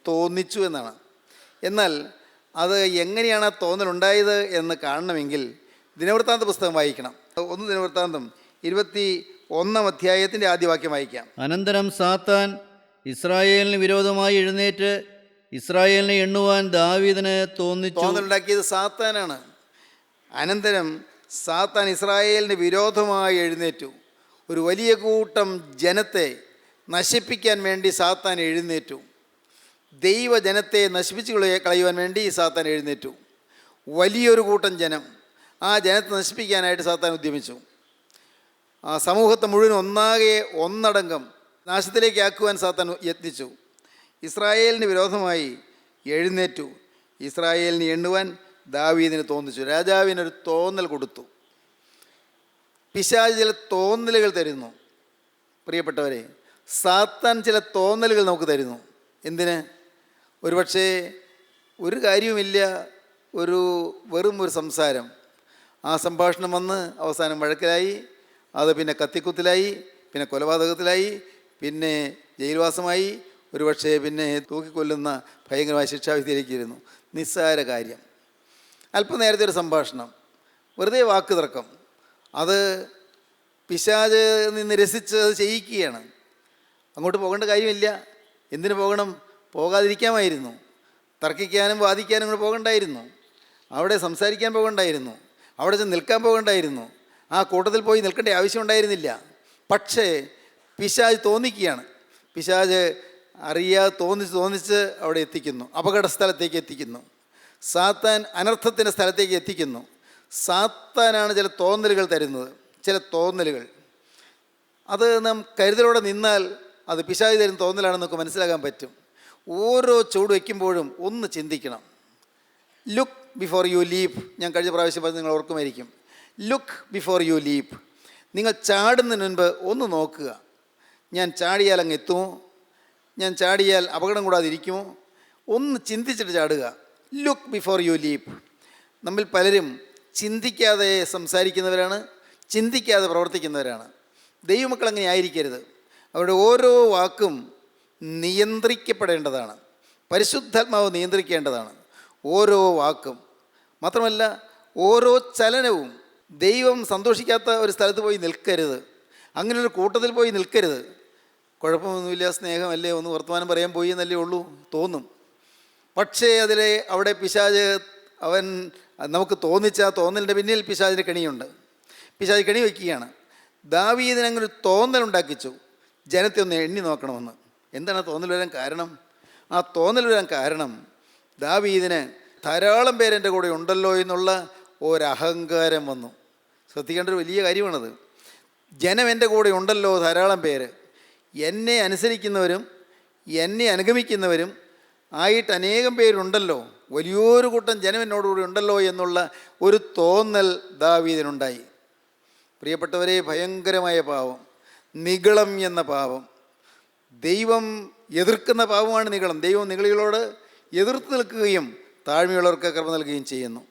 തോന്നിച്ചു എന്നാണ്. എന്നാൽ അത് എങ്ങനെയാണ് ആ തോന്നലുണ്ടായത് എന്ന് കാണണമെങ്കിൽ ദിനവൃത്താന്ത പുസ്തകം വായിക്കണം. 1 ദിനവൃത്താന്തം 21-ാം അധ്യായത്തിൻ്റെ ആദ്യ വാക്യം വായിക്കാം. അനന്തരം സാത്താൻ ഇസ്രായേലിന് വിരോധമായി എഴുന്നേറ്റ് ഇസ്രായേലിനെ എണ്ണുവാൻ ദാവീദിന് തോന്നലുണ്ടാക്കിയത് സാത്താനാണ്. അനന്തരം സാത്താൻ ഇസ്രായേലിന് വിരോധമായി എഴുന്നേറ്റു. ഒരു വലിയ കൂട്ടം ജനത്തെ നശിപ്പിക്കാൻ വേണ്ടി സാത്താൻ എഴുന്നേറ്റു. ദൈവജനത്തെ നശിപ്പിച്ച് കളയുവാൻ വേണ്ടി സാത്താൻ എഴുന്നേറ്റു. വലിയൊരു കൂട്ടം ജനം, ആ ജനത്തെ നശിപ്പിക്കാനായിട്ട് സാത്താൻ ഉദ്യമിച്ചു. ആ സമൂഹത്തെ മുഴുവൻ ഒന്നടങ്കം നാശത്തിലേക്ക് ആക്കുവാൻ സാത്താൻ യത്നിച്ചു. ഇസ്രായേലിന് വിരോധമായി എഴുന്നേറ്റു. ഇസ്രായേലിനെ എണ്ണുവാൻ ദാവീദിന് തോന്നിച്ചു. രാജാവിനൊരു തോന്നൽ കൊടുത്തു. പിശാച് ചില തോന്നലുകൾ തരുന്നു. പ്രിയപ്പെട്ടവരെ, സാത്താൻ ചില തോന്നലുകൾ നമുക്ക് തരുന്നു. എന്തിന്? ഒരുപക്ഷേ ഒരു കാര്യവുമില്ല, വെറും ഒരു സംസാരം. ആ സംഭാഷണം വന്ന് അവസാനം വഴക്കിലായി, അത് പിന്നെ കത്തിക്കുത്തിലായി, പിന്നെ കൊലപാതകത്തിലായി, പിന്നെ ജയിൽവാസമായി, ഒരുപക്ഷെ പിന്നെ തൂക്കിക്കൊല്ലുന്ന ഭയങ്കരമായ ശിക്ഷാവിധിയിലേക്കിരുന്നു. നിസ്സാര കാര്യം. അല്പനേരത്തെ ഒരു സംഭാഷണം, വെറുതെ വാക്ക് തർക്കം, അത് പിശാച് നിന്ന് രസിച്ച് അത് ചെയ്യിക്കുകയാണ്. അങ്ങോട്ട് പോകേണ്ട കാര്യമില്ല. എന്തിനു പോകണം? പോകാതിരിക്കാമായിരുന്നു. തർക്കിക്കാനും വാദിക്കാനും കൂടെ പോകണ്ടായിരുന്നു. അവിടെ സംസാരിക്കാൻ പോകണ്ടായിരുന്നു. അവിടെ ചെന്ന് നിൽക്കാൻ പോകണ്ടായിരുന്നു. ആ കൂട്ടത്തിൽ പോയി നിൽക്കേണ്ട ആവശ്യം ഉണ്ടായിരുന്നില്ല. പക്ഷേ പിശാച് തോന്നിക്കുകയാണ്. പിശാച് അറിയാതെ തോന്നിച്ച് അവിടെ എത്തിക്കുന്നു, അപകട സ്ഥലത്തേക്ക് എത്തിക്കുന്നു. സാത്താൻ അനർത്ഥത്തിൻ്റെ സ്ഥലത്തേക്ക് എത്തിക്കുന്നു. സാത്താനാണ് ചില തോന്നലുകൾ തരുന്നത്. ചില തോന്നലുകൾ അത് നാം കരുതലോടെ നിന്നാൽ അത് പിശാച് തരുന്ന തോന്നലാണെന്ന് നമുക്ക് മനസ്സിലാക്കാൻ പറ്റും. ഓരോ ചുവട് വയ്ക്കുമ്പോഴും ഒന്ന് ചിന്തിക്കണം. Look before you leap. ഞാൻ കഴിഞ്ഞ പ്രാവശ്യം പറഞ്ഞ് നിങ്ങൾ ഓർക്കുമായിരിക്കും. Look before you leap. നിങ്ങൾ ചാടുന്നതിന് മുൻപ് ഒന്ന് നോക്കുക. ഞാൻ ചാടിയാൽ അങ്ങ് എത്തുമോ? ഞാൻ ചാടിയാൽ അപകടം കൂടാതിരിക്കുമോ? ഒന്ന് ചിന്തിച്ചിട്ട് ചാടുക. Look before you leap. നമ്മിൽ പലരും ചിന്തിക്കാതെ സംസാരിക്കുന്നവരാണ്, ചിന്തിക്കാതെ പ്രവർത്തിക്കുന്നവരാണ്. ദൈവമക്കൾ അങ്ങനെ ആയിരിക്കരുത്. അവരുടെ ഓരോ വാക്കും നിയന്ത്രിക്കപ്പെടേണ്ടതാണ്. പരിശുദ്ധാത്മാവ് നിയന്ത്രിക്കേണ്ടതാണ് ഓരോ വാക്കും. മാത്രമല്ല ഓരോ ചലനവും. ദൈവം സന്തോഷിക്കാത്ത ഒരു സ്ഥലത്ത് പോയി നിൽക്കരുത്, അങ്ങനെ ഒരു കൂട്ടത്തിൽ പോയി നിൽക്കരുത്. കുഴപ്പമൊന്നുമില്ല, സ്നേഹമല്ലേ, ഒന്ന് വർത്തമാനം പറയാൻ പോയി എന്നല്ലേ ഉള്ളൂ തോന്നും. പക്ഷേ അവിടെ പിശാച് അവൻ നമുക്ക് തോന്നിച്ച ആ തോന്നലിൻ്റെ പിന്നിൽ പിശാചിൻ്റെ കെണിയുണ്ട്. പിശാച് കെണി വയ്ക്കുകയാണ്. ദാവീദിന് അങ്ങനെ ഒരു തോന്നലുണ്ടാക്കിച്ചു, ജനത്തെ ഒന്ന് എണ്ണി നോക്കണമെന്ന്. എന്താണ് ആ തോന്നൽ വരാൻ കാരണം? ആ തോന്നൽ വരാൻ കാരണം ദാവീദിന് ധാരാളം പേര് എൻ്റെ കൂടെ ഉണ്ടല്ലോ എന്നുള്ള ഒരഹങ്കാരം വന്നു. ശ്രദ്ധിക്കേണ്ട ഒരു വലിയ കാര്യമാണത്. ജനം എൻ്റെ കൂടെ ഉണ്ടല്ലോ, ധാരാളം പേര് എന്നെ അനുസരിക്കുന്നവരും എന്നെ അനുഗമിക്കുന്നവരും ആയിട്ട് അനേകം പേരുണ്ടല്ലോ, വലിയൊരു കൂട്ടം ജനം എന്നോടുകൂടി ഉണ്ടല്ലോ എന്നുള്ള ഒരു തോന്നൽ ദാവീദിനുണ്ടായി. പ്രിയപ്പെട്ടവരെ, ഭയങ്കരമായ പാപം, നിഗളം എന്ന പാപം. ദൈവം എതിർക്കുന്ന പാപമാണ് നിഗളം. ദൈവം നിഗളികളോട് എതിർത്ത് നിൽക്കുകയും താഴ്മയുള്ളവർക്ക് കൃപ നൽകുകയും ചെയ്യുന്നു.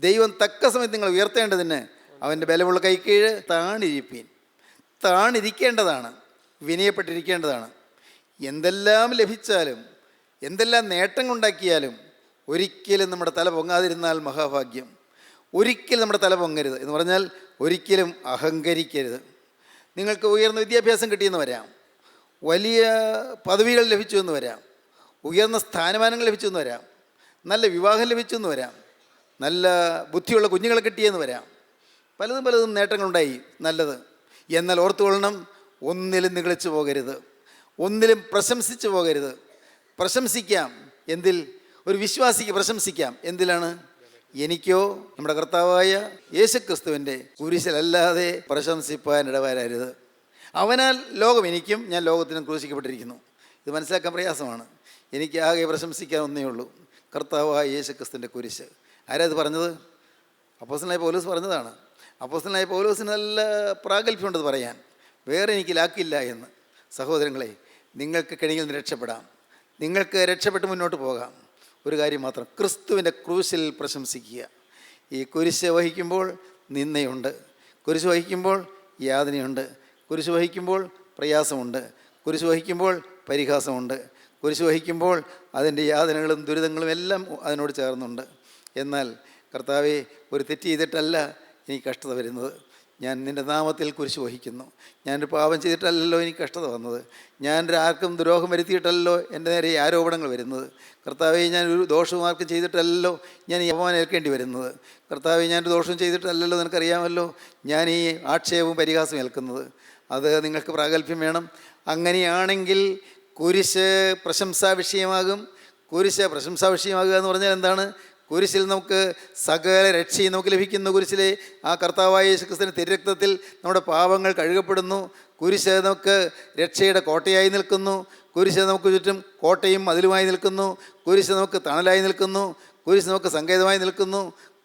ദൈവം തക്ക സമയത്ത് നിങ്ങൾ ഉയർത്തേണ്ടതിന് അവൻ്റെ ബലമുള്ള കൈക്കീഴ് താണിരിപ്പീൻ. താണിരിക്കേണ്ടതാണ്, വിനയപ്പെട്ടിരിക്കേണ്ടതാണ്. എന്തെല്ലാം ലഭിച്ചാലും എന്തെല്ലാം നേട്ടങ്ങളുണ്ടാക്കിയാലും ഒരിക്കലും നമ്മുടെ തല പൊങ്ങാതിരുന്നാൽ മഹാഭാഗ്യം. ഒരിക്കലും നമ്മുടെ തല പൊങ്ങരുത് എന്ന് പറഞ്ഞാൽ ഒരിക്കലും അഹങ്കരിക്കരുത്. നിങ്ങൾക്ക് ഉയർന്ന വിദ്യാഭ്യാസം കിട്ടിയെന്ന് വരാം, വലിയ പദവികൾ ലഭിച്ചു എന്ന് വരാം, ഉയർന്ന സ്ഥാനമാനങ്ങൾ ലഭിച്ചു എന്ന് വരാം, നല്ല വിവാഹം ലഭിച്ചു എന്ന് വരാം, നല്ല ബുദ്ധിയുള്ള കുഞ്ഞുങ്ങളെ കിട്ടിയെന്ന് വരാം, പലതും നേട്ടങ്ങളുണ്ടായി, നല്ലത്. എന്നാൽ ഓർത്തുകൊള്ളണം, ഒന്നിലും നിഗളിച്ചു പോകരുത്, ഒന്നിലും പ്രശംസിച്ചു പോകരുത്. പ്രശംസിക്കാം എന്തിൽ? ഒരു വിശ്വാസിക്ക് പ്രശംസിക്കാം. എന്തിലാണ്? എനിക്കോ നമ്മുടെ കർത്താവായ യേശുക്രിസ്തുവിൻ്റെ കുരിശിലല്ലാതെ പ്രശംസിപ്പാൻ ഇടവരരുത്. അവനാൽ ലോകം എനിക്കും ഞാൻ ലോകത്തിനും ക്രൂശിക്കപ്പെട്ടിരിക്കുന്നു. ഇത് മനസ്സിലാക്കാൻ പ്രയാസമാണ്. എനിക്ക് ആകെ പ്രശംസിക്കാൻ ഒന്നേ ഉള്ളൂ, കർത്താവായ യേശുക്രിസ്തുവിൻ്റെ കുരിശ്. ആരാ ഇത് പറഞ്ഞത്? അപ്പോസ്തലനായ പൗലോസ് പറഞ്ഞതാണ്. അപ്പോസ്തലനായ പൗലോസിന് നല്ല പ്രാഗൽഭ്യമുണ്ടെന്ന് പറയാൻ. വേറെ എനിക്ക് ലാക്കില്ല എന്ന്. സഹോദരങ്ങളെ, നിങ്ങൾക്ക് കെണിയിൽ നിന്ന് രക്ഷപ്പെടാം, നിങ്ങൾക്ക് രക്ഷപ്പെട്ട് മുന്നോട്ട് പോകാം. ഒരു കാര്യം മാത്രം, ക്രിസ്തുവിൻ്റെ ക്രൂശിൽ പ്രശംസിക്കുക. ഈ കുരിശ് വഹിക്കുമ്പോൾ നിന്ദയുണ്ട്, കുരിശ് വഹിക്കുമ്പോൾ യാതനയുണ്ട്, കുരിശ് വഹിക്കുമ്പോൾ പ്രയാസമുണ്ട്, കുരിശ് വഹിക്കുമ്പോൾ പരിഹാസമുണ്ട്, കുരിശ് വഹിക്കുമ്പോൾ അതിൻ്റെ യാതനകളും ദുരിതങ്ങളും എല്ലാം അതിനോട് ചേർന്നുണ്ട്. എന്നാൽ കർത്താവേ, ഒരു തെറ്റ് ചെയ്തിട്ടല്ല എനിക്ക് കഷ്ടത വരുന്നത്. ഞാൻ നിൻ്റെ നാമത്തിൽ കുരിശ് വഹിക്കുന്നു. ഞാനൊരു പാപം ചെയ്തിട്ടല്ലല്ലോ എനിക്ക് കഷ്ടത വന്നത്. ഞാൻ ആർക്കും ദ്രോഹം വരുത്തിയിട്ടല്ലോ എൻ്റെ നേരെ ഈ ആരോപണങ്ങൾ വരുന്നത്. കർത്താവെ, ഞാനൊരു ദോഷവും ആർക്കും ചെയ്തിട്ടല്ലല്ലോ ഞാൻ ഈ അപമാനം ഏൽക്കേണ്ടി വരുന്നത്. കർത്താവെ, ഞാനൊരു ദോഷവും ചെയ്തിട്ടല്ലല്ലോ, നിനക്കറിയാമല്ലോ ഞാൻ ഈ ആക്ഷേപവും പരിഹാസവും ഏൽക്കുന്നത്. അത് നിങ്ങൾക്ക് പ്രാഗൽഭ്യം വേണം. അങ്ങനെയാണെങ്കിൽ കുരിശ് പ്രശംസാ വിഷയമാകും. കുരിശ് പ്രശംസാ വിഷയമാകുക എന്ന് പറഞ്ഞാൽ എന്താണ്? കുരിശിൽ നമുക്ക് സകല രക്ഷയും നമുക്ക് ലഭിക്കുന്നു. കുരിശിലെ ആ കർത്താവായ യേശുക്രിസ്തുവിൻ്റെ തിരുരക്തത്തിൽ നമ്മുടെ പാപങ്ങൾ കഴുകപ്പെടുന്നു. കുരിശ് നമുക്ക് രക്ഷയുടെ കോട്ടയായി നിൽക്കുന്നു. കുരിശ് നമുക്ക് ചുറ്റും കോട്ടയും മതിലുമായി നിൽക്കുന്നു. കുരിശ് നമുക്ക് തണലായി നിൽക്കുന്നു. കുരിശ് നമുക്ക് സങ്കേതമായി നിൽക്കുന്നു.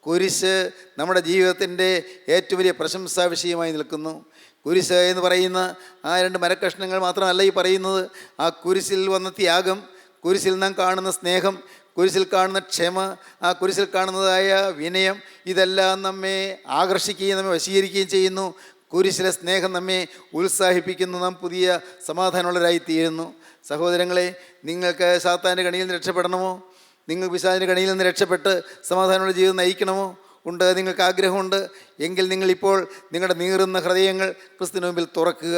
കുരിശ് നമ്മുടെ ജീവിതത്തിൻ്റെ ഏറ്റവും വലിയ പ്രശംസാ വിഷയമായി നിൽക്കുന്നു. കുരിശ് എന്ന് പറയുന്ന ആ രണ്ട് മരക്കഷ്ണങ്ങൾ മാത്രമല്ല ഈ പറയുന്നത്. ആ കുരിശിൽ വന്ന ത്യാഗം, കുരിശിൽ നാം കാണുന്ന സ്നേഹം, കുരിശിൽ കാണുന്ന ക്ഷമ, ആ കുരിശിൽ കാണുന്നതായ വിനയം, ഇതെല്ലാം നമ്മെ ആകർഷിക്കുകയും നമ്മെ വശീകരിക്കുകയും ചെയ്യുന്നു. കുരിശിലെ സ്നേഹം നമ്മെ ഉത്സാഹിപ്പിക്കുന്നു. നാം പുതിയ സമാധാനമുള്ളവരായിത്തീരുന്നു. സഹോദരങ്ങളെ, നിങ്ങൾക്ക് സാത്താൻ്റെ കണിയിൽ നിന്ന് രക്ഷപ്പെടണമോ? നിങ്ങൾ പിശാചിൻ്റെ കണിയിൽ നിന്ന് രക്ഷപ്പെട്ട് സമാധാനമുള്ള ജീവിതം നയിക്കണമോ? ഉണ്ട്, നിങ്ങൾക്ക് ആഗ്രഹമുണ്ട് എങ്കിൽ നിങ്ങളിപ്പോൾ നിങ്ങളുടെ നീറുന്ന ഹൃദയങ്ങൾ ക്രിസ്തുവിന് മുമ്പിൽ തുറക്കുക.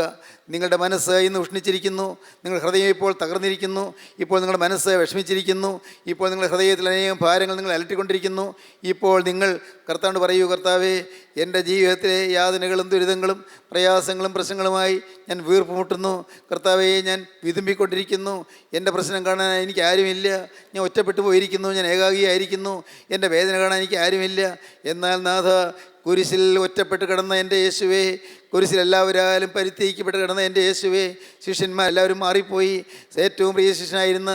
നിങ്ങളുടെ മനസ്സ് ഇന്ന് ഉഷ്ണിച്ചിരിക്കുന്നു, നിങ്ങളുടെ ഹൃദയം ഇപ്പോൾ തകർന്നിരിക്കുന്നു, ഇപ്പോൾ നിങ്ങളുടെ മനസ്സ് വിഷമിച്ചിരിക്കുന്നു, ഇപ്പോൾ നിങ്ങളുടെ ഹൃദയത്തിൽ അനേകം ഭാരങ്ങൾ നിങ്ങൾ അലട്ടിക്കൊണ്ടിരിക്കുന്നു. ഇപ്പോൾ നിങ്ങൾ കർത്താവിനോട് പറയൂ, കർത്താവേ, എൻ്റെ ജീവിതത്തിലെ യാതനകളും ദുരിതങ്ങളും പ്രയാസങ്ങളും പ്രശ്നങ്ങളുമായി ഞാൻ വീർപ്പുമുട്ടുന്നു. കർത്താവേ, ഞാൻ വിതുമ്പിക്കൊണ്ടിരിക്കുന്നു. എൻ്റെ പ്രശ്നം കാണാൻ എനിക്ക് ആരുമില്ല. ഞാൻ ഒറ്റപ്പെട്ടു പോയിരിക്കുന്നു, ഞാൻ ഏകാഗിയായിരിക്കുന്നു. എൻ്റെ വേദന കാണാൻ എനിക്ക് ആരുമില്ല. എന്നാൽ നാഥ, കുരിശിൽ ഒറ്റപ്പെട്ട് കിടന്ന എൻ്റെ യേശുവേ, കുരിശിൽ എല്ലാവരാലും പരിത്യജിക്കപ്പെട്ട് കിടന്ന എൻ്റെ യേശുവേ, ശിഷ്യന്മാർ എല്ലാവരും മാറിപ്പോയി. ഏറ്റവും പ്രിയ ശിഷ്യനായിരുന്ന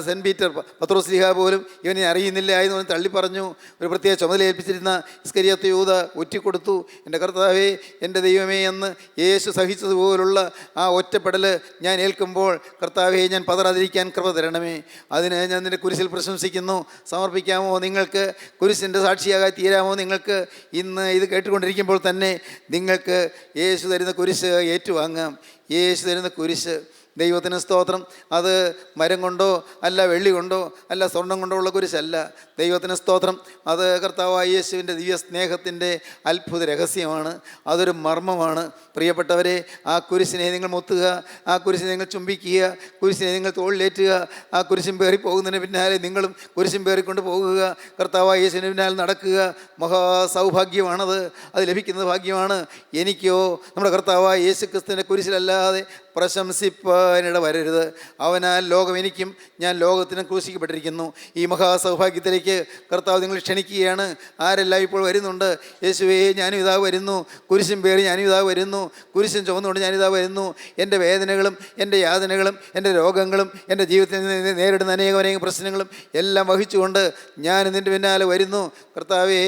സെൻറ്റ് പീറ്റർ പത്രോസ്ലീഹ പോലും ഇവനെ അറിയുന്നില്ല എന്ന് തള്ളി പറഞ്ഞു. ഒരു പ്രത്യേക ചുമതല ഏൽപ്പിച്ചിരുന്ന ഇസ്കരിയോത്ത് യൂദ ഒറ്റിക്കൊടുത്തു. എൻ്റെ കർത്താവേ, എൻ്റെ ദൈവമേ എന്ന് യേശു സഹിച്ചതുപോലുള്ള ആ ഒറ്റപ്പെടൽ ഞാൻ ഏൽക്കുമ്പോൾ കർത്താവേ, ഞാൻ പതറാതിരിക്കാൻ കൃപ തരണമേ. അതിന് ഞാൻ നിൻ്റെ കുരിശിൽ പ്രശംസിക്കുന്നു. സമർപ്പിക്കാമോ നിങ്ങൾക്ക്? കുരിശിൻ്റെ സാക്ഷിയാകാൻ തീരാമോ നിങ്ങൾക്ക്? ഇന്ന് ഇത് കേട്ടുകൊണ്ടിരിക്കുമ്പോൾ തന്നെ നിങ്ങൾക്ക് യേശു തരുന്ന കുരിശ് ഏറ്റുവാങ്ങാം. യേശു തരുന്ന കുരിശ്, ദൈവത്തിന് സ്തോത്രം. അത് മരം കൊണ്ടോ അല്ല, വെള്ളി കൊണ്ടോ അല്ല, സ്വർണം കൊണ്ടോ ഉള്ള കുരിശല്ല. ദൈവത്തിന് സ്തോത്രം. അത് കർത്താവായ യേശുവിൻ്റെ ദിവ്യ സ്നേഹത്തിൻ്റെ അത്ഭുത രഹസ്യമാണ്. അതൊരു മർമ്മമാണ്. പ്രിയപ്പെട്ടവരെ, ആ കുരിശിനെ നിങ്ങൾ മുത്തുക, ആ കുരിശിനെ നിങ്ങൾ ചുംബിക്കുക, കുരിശിനെ നിങ്ങൾ തോളിലേറ്റുക. ആ കുരിശും പേറി പോകുന്നതിന് പിന്നാലെ നിങ്ങളും കുരിശും പേറിക്കൊണ്ട് പോകുക. കർത്താവായ യേശുവിന് പിന്നാലെ നടക്കുക. മഹാസൗഭാഗ്യമാണത്. അത് ലഭിക്കുന്നത് ഭാഗ്യമാണ്. എനിക്കോ നമ്മുടെ കർത്താവായ യേശു ക്രിസ്തുവിൻ്റെ കുരിശിലല്ലാതെ പ്രശംസിപ്പാനിട വരരുത്. അവനാൽ ലോകം എനിക്കും ഞാൻ ലോകത്തിനും ക്രൂശിക്കപ്പെട്ടിരിക്കുന്നു. ഈ മഹാസൗഭാഗ്യത്തിലേക്ക് കർത്താവ് നിങ്ങൾ ക്ഷണിക്കുകയാണ്. ആരെല്ലാം ഇപ്പോൾ വരുന്നുണ്ട്? യേശുവേ, ഞാനും ഇതാ വരുന്നു. കുരിശും പേറി ഞാനും ഇതാ വരുന്നു. കുരിശും ചുമന്നുകൊണ്ട് ഞാനിതാ വരുന്നു. എൻ്റെ വേദനകളും എൻ്റെ യാതനകളും എൻ്റെ രോഗങ്ങളും എൻ്റെ ജീവിതത്തിൽ നേരിടുന്ന അനേകം പ്രശ്നങ്ങളും എല്ലാം വഹിച്ചുകൊണ്ട് ഞാൻ നിൻ്റെ പിന്നാലെ വരുന്നു. കർത്താവേ,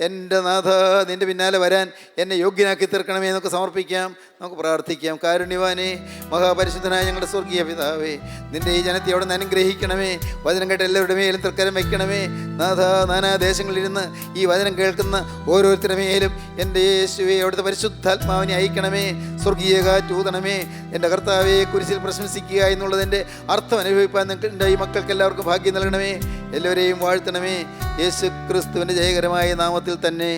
എൻ്റെ നാഥ, നിൻ്റെ പിന്നാലെ വരാൻ എന്നെ യോഗ്യനാക്കി തീർക്കണമേ എന്നൊക്കെ സമർപ്പിക്കാം. നമുക്ക് പ്രാർത്ഥിക്കാം. കാരുണ്യവാനേ, മഹാപരിശുദ്ധനായ ഞങ്ങളുടെ സ്വർഗീയ പിതാവേ, നിൻ്റെ ഈ ജനത്തെ അവിടെ നിന്ന് അനുഗ്രഹിക്കണമേ. വചനം കേട്ട എല്ലാവരുടെ മേലും തൃക്കരം വയ്ക്കണമേ. നാഥ, നാനാദേശങ്ങളിലിരുന്ന് ഈ വചനം കേൾക്കുന്ന ഓരോരുത്തരുടെ മേലും എൻ്റെ യേശുവേ അവിടുത്തെ പരിശുദ്ധാത്മാവിനെ അയക്കണമേ. സ്വർഗീയ കാറ്റൂതണമേ. എൻ്റെ കർത്താവെ, കുരിശിൽ പ്രശംസിക്കുക എന്നുള്ളതിൻ്റെ അർത്ഥം അനുഭവിപ്പാൻ എൻ്റെ ഈ മക്കൾക്ക് എല്ലാവർക്കും ഭാഗ്യം നൽകണമേ. എല്ലാവരെയും വാഴ്ത്തണമേ. യേശു ക്രിസ്തുവിൻ്റെ ജയകരമായ നാമത്തിൽ തന്നെ.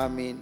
ആമീൻ.